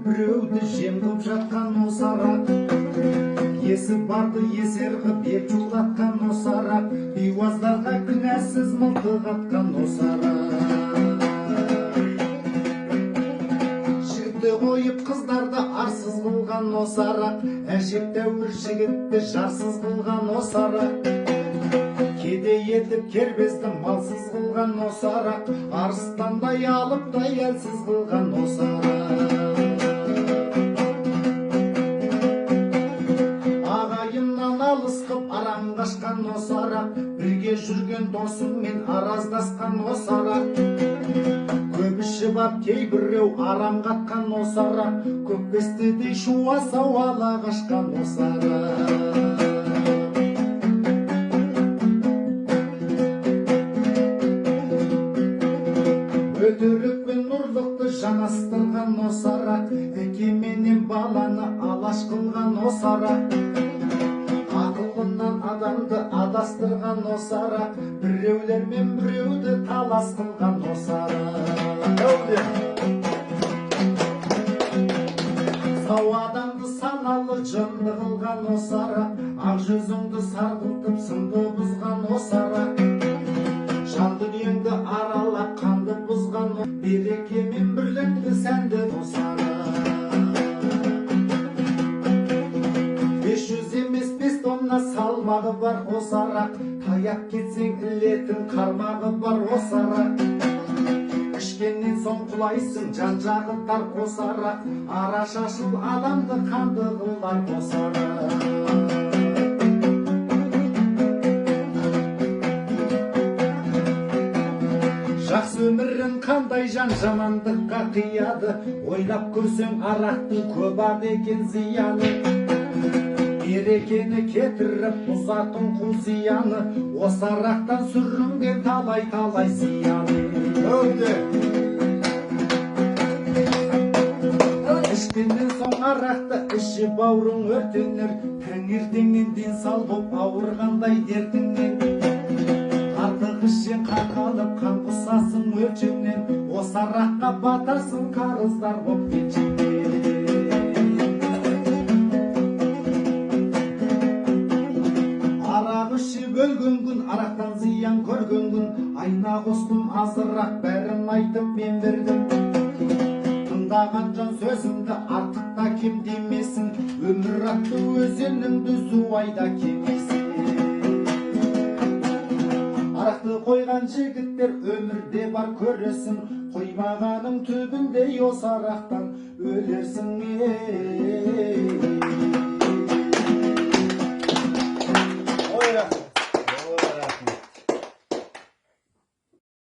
біреуді жем қып жатқан осы арақ. Есі барды есер қып ел жулатқан осы арақ. Бейуаздарға күнәсіз мылтық атқан осы арақ. Жігітті қойып қыздарды арсыз қылған осы арақ. Әжептәуір жігітті жарсыз қылған осы арақ. Кедей етіп кербезді малсыз қылған осы арақ. Арыстандай алыптай әлсіз қылған осы арақ. Ағайыннан алыс қып араң қашқан осы арақ. Бірге жүрген досыңмен араздасқан осы арақ. Көп ішіп ап кейбіреу арам қатқан осы арақ. Көкбестідей шуасау ала қашқан осы арақ. Өтірік пен ұрлықты жанастырған осы арақ. Әке менен баланы алаш қылған осы арақ. Ақылынан адамды адастырған осы арақ. Біреулер мен біреуді талас қылған осы арақ. Сау адамды саналы жынды қылған осы арақ. Ақ жүзіңді сарғылтып сынды бұзған осы арақ. Жан дүниеңді аралап қанды бұзған. Береке мен бірлікті сәнді осы арақ. 500 емес 5 тонна салмағы бар осы арақ. Таяп кетсең ілетін қармағы бар осы арақ. Ішкеннен соң құлайсың жан жағы тар осы арақ. Ара шашыл адамды қанды қылар осы арақ. Жақсы өмірін қандай жан жамандыққа қияды. Ойлап көрсең арақтың көп ақ екен зияны. Берекені кетіріп ұзатын қу зияны. Осы арақтан сүрінген талай зияны. Ішкеннен соң арақты іші баурың өртенер. Таңертеңнен ден сал боп ауырғандай дертіңнен. Артық ішен қақалып қан құсасың өлшемнен. Осы араққа батарсың қарыздар боп кетшеңнен. Арақ ішіп өлген күн, арақтан зиян көрген күн. Айна қостым азырақ бәрін айтып мен бердім. Тыңдаған жан сөзімді артықта кем демесін. Өмір атты өзеніңді зуайда кемесін. Арақты қойған жігіттер өмірде бар көресің. Қоймағаның түбінде осы арақтан өлерсің.